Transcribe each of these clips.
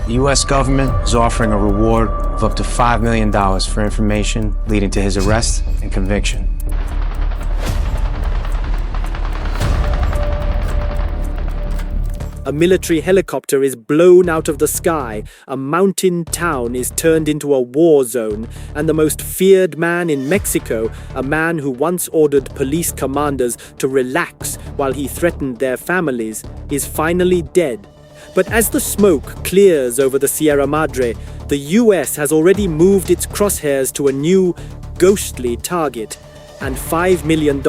The U.S. government is offering a reward of up to $5 million for information leading to his arrest and conviction. A military helicopter is blown out of the sky, a mountain town is turned into a war zone, and the most feared man in Mexico, a man who once ordered police commanders to relax while he threatened their families, is finally dead. But as the smoke clears over the Sierra Madre, the US has already moved its crosshairs to a new, ghostly target, and $5 million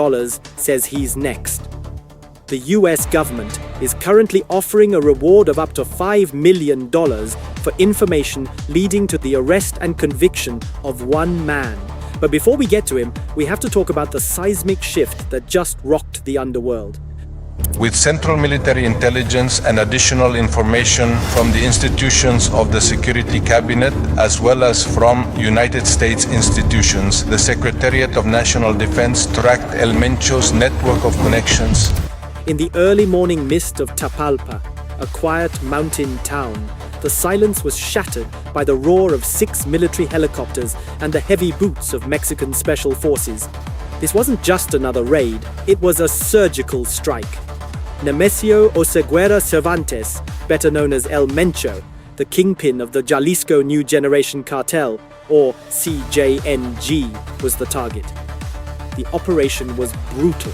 says he's next. The US government is currently offering a reward of up to $5 million for information leading to the arrest and conviction of one man. But before we get to him, we have to talk about the seismic shift that just rocked the underworld. With central military intelligence and additional information from the institutions of the Security Cabinet, as well as from United States institutions, the Secretariat of National Defense tracked El Mencho's network of connections. In the early morning mist of Tapalpa, a quiet mountain town, the silence was shattered by the roar of 6 military helicopters and the heavy boots of Mexican special forces. This wasn't just another raid, it was a surgical strike. Nemesio Oseguera Cervantes, better known as El Mencho, the kingpin of the Jalisco New Generation Cartel, or CJNG, was the target. The operation was brutal.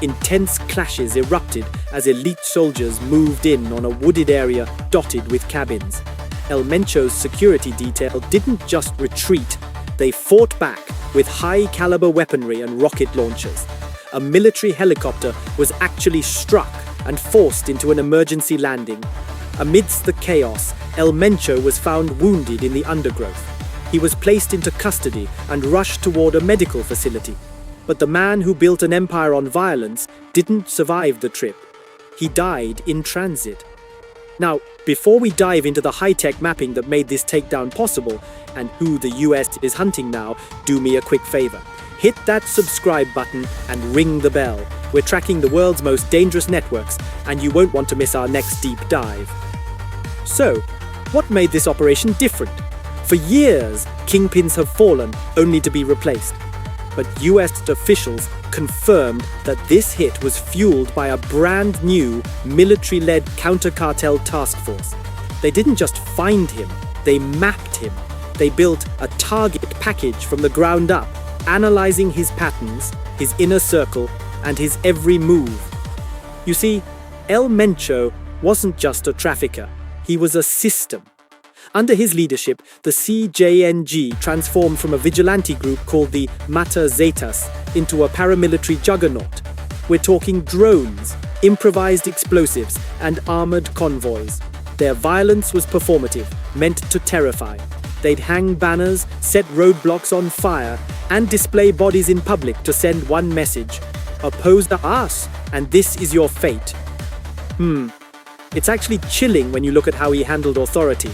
Intense clashes erupted as elite soldiers moved in on a wooded area dotted with cabins. El Mencho's security detail didn't just retreat, they fought back with high-caliber weaponry and rocket launchers. A military helicopter was actually struck and forced into an emergency landing. Amidst the chaos, El Mencho was found wounded in the undergrowth. He was placed into custody and rushed toward a medical facility. But the man who built an empire on violence didn't survive the trip. He died in transit. Now, before we dive into the high-tech mapping that made this takedown possible and who the US is hunting now, do me a quick favor. Hit that subscribe button and ring the bell. We're tracking the world's most dangerous networks, and you won't want to miss our next deep dive. So, what made this operation different? For years, kingpins have fallen, only to be replaced. But US officials confirmed that this hit was fueled by a brand new military-led counter-cartel task force. They didn't just find him, they mapped him. They built a target package from the ground up, analyzing his patterns, his inner circle, and his every move. You see, El Mencho wasn't just a trafficker, he was a system. Under his leadership, the CJNG transformed from a vigilante group called the Mata Zetas into a paramilitary juggernaut. We're talking drones, improvised explosives, and armored convoys. Their violence was performative, meant to terrify. They'd hang banners, set roadblocks on fire, and display bodies in public to send one message: oppose us, and this is your fate. It's actually chilling when you look at how he handled authority.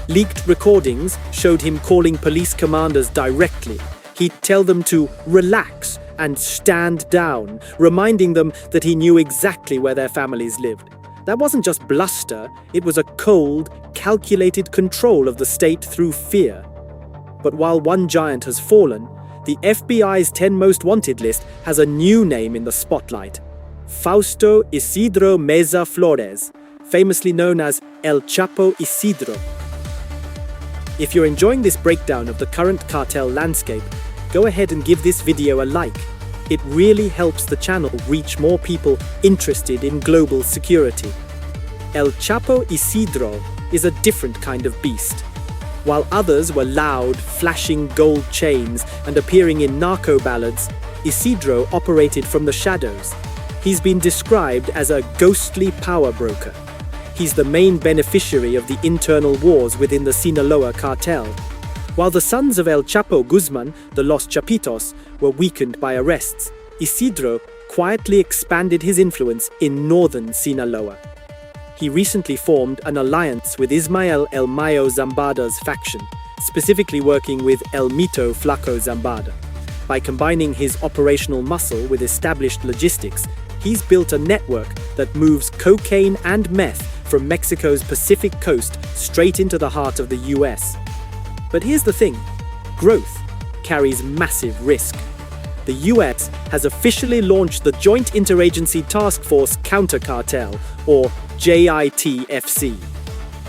Leaked recordings showed him calling police commanders directly. He'd tell them to relax and stand down, reminding them that he knew exactly where their families lived. That wasn't just bluster, it was a cold, calculated control of the state through fear. But while one giant has fallen, the FBI's 10 most wanted list has a new name in the spotlight: Fausto Isidro Meza Flores, famously known as El Chapo Isidro. If you're enjoying this breakdown of the current cartel landscape, go ahead and give this video a like. It really helps the channel reach more people interested in global security. El Chapo Isidro is a different kind of beast. While others were loud, flashing gold chains and appearing in narco ballads, Isidro operated from the shadows. He's been described as a ghostly power broker. He's the main beneficiary of the internal wars within the Sinaloa cartel. While the sons of El Chapo Guzman, the Los Chapitos, were weakened by arrests, Isidro quietly expanded his influence in northern Sinaloa. He recently formed an alliance with Ismael El Mayo Zambada's faction, specifically working with El Mito Flaco Zambada. By combining his operational muscle with established logistics, he's built a network that moves cocaine and meth from Mexico's Pacific coast straight into the heart of the US. But here's the thing, growth carries massive risk. The US has officially launched the Joint Interagency Task Force Counter-Cartel, or JIATF-CC.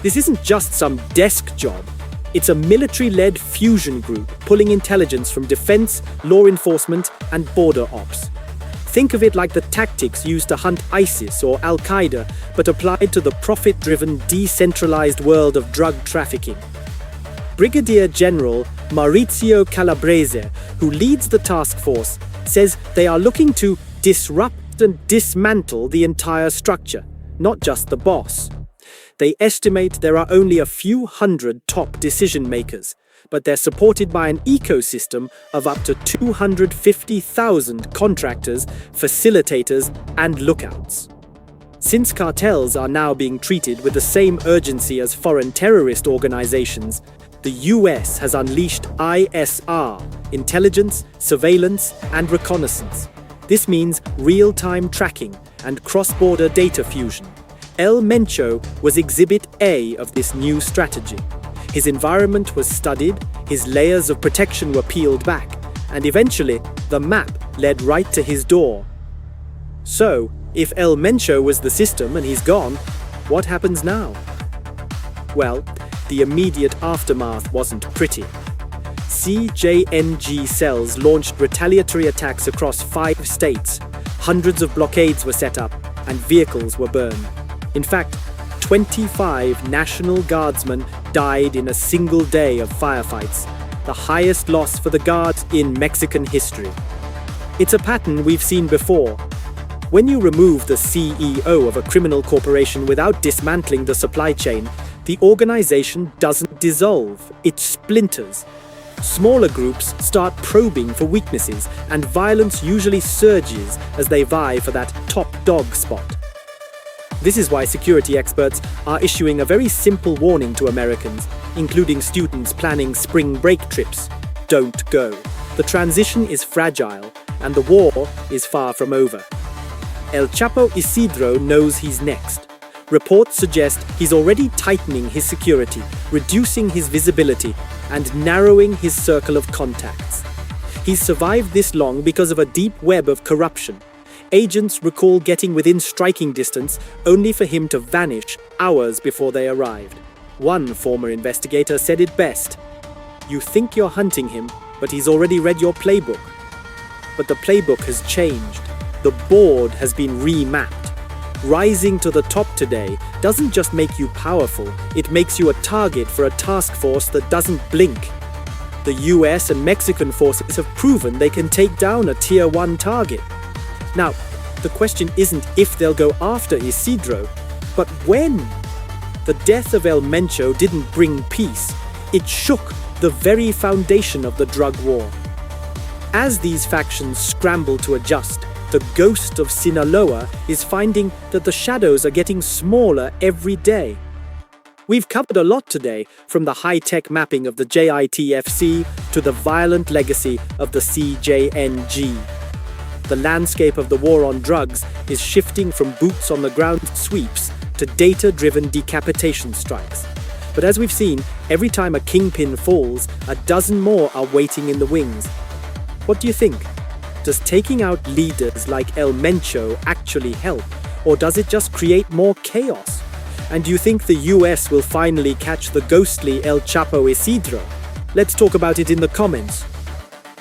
This isn't just some desk job. It's a military-led fusion group pulling intelligence from defense, law enforcement, and border ops. Think of it like the tactics used to hunt ISIS or Al-Qaeda, but applied to the profit-driven, decentralized world of drug trafficking. Brigadier General Maurizio Calabrese, who leads the task force, says they are looking to disrupt and dismantle the entire structure, not just the boss. They estimate there are only a few hundred top decision makers, but they're supported by an ecosystem of up to 250,000 contractors, facilitators, and lookouts. Since cartels are now being treated with the same urgency as foreign terrorist organizations, the US has unleashed ISR, intelligence, surveillance, and reconnaissance. This means real-time tracking and cross-border data fusion. El Mencho was Exhibit A of this new strategy. His environment was studied, his layers of protection were peeled back, and eventually, the map led right to his door. So, if El Mencho was the system and he's gone, what happens now? Well, the immediate aftermath wasn't pretty. CJNG cells launched retaliatory attacks across 5 states. Hundreds of blockades were set up, and vehicles were burned. In fact, 25 National Guardsmen died in a single day of firefights, the highest loss for the Guards in Mexican history. It's a pattern we've seen before. When you remove the CEO of a criminal corporation without dismantling the supply chain, the organization doesn't dissolve, it splinters. Smaller groups start probing for weaknesses, and violence usually surges as they vie for that top dog spot. This is why security experts are issuing a very simple warning to Americans, including students planning spring break trips. Don't go. The transition is fragile, and the war is far from over. El Chapo Isidro knows he's next. Reports suggest he's already tightening his security, reducing his visibility, and narrowing his circle of contacts. He's survived this long because of a deep web of corruption. Agents recall getting within striking distance only for him to vanish hours before they arrived. One former investigator said it best: "You think you're hunting him, but he's already read your playbook." But the playbook has changed. The board has been remapped. Rising to the top today doesn't just make you powerful, it makes you a target for a task force that doesn't blink. The US and Mexican forces have proven they can take down a Tier 1 target. Now, the question isn't if they'll go after Isidro, but when. The death of El Mencho didn't bring peace. It shook the very foundation of the drug war. As these factions scramble to adjust, the ghost of Sinaloa is finding that the shadows are getting smaller every day. We've covered a lot today, from the high-tech mapping of the JIATF-CC to the violent legacy of the CJNG. The landscape of the war on drugs is shifting from boots-on-the-ground sweeps to data-driven decapitation strikes. But as we've seen, every time a kingpin falls, a dozen more are waiting in the wings. What do you think? Does taking out leaders like El Mencho actually help, or does it just create more chaos? And do you think the US will finally catch the ghostly El Chapo Isidro? Let's talk about it in the comments.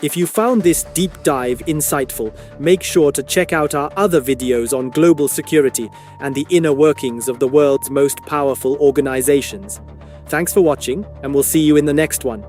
If you found this deep dive insightful, make sure to check out our other videos on global security and the inner workings of the world's most powerful organizations. Thanks for watching, and we'll see you in the next one.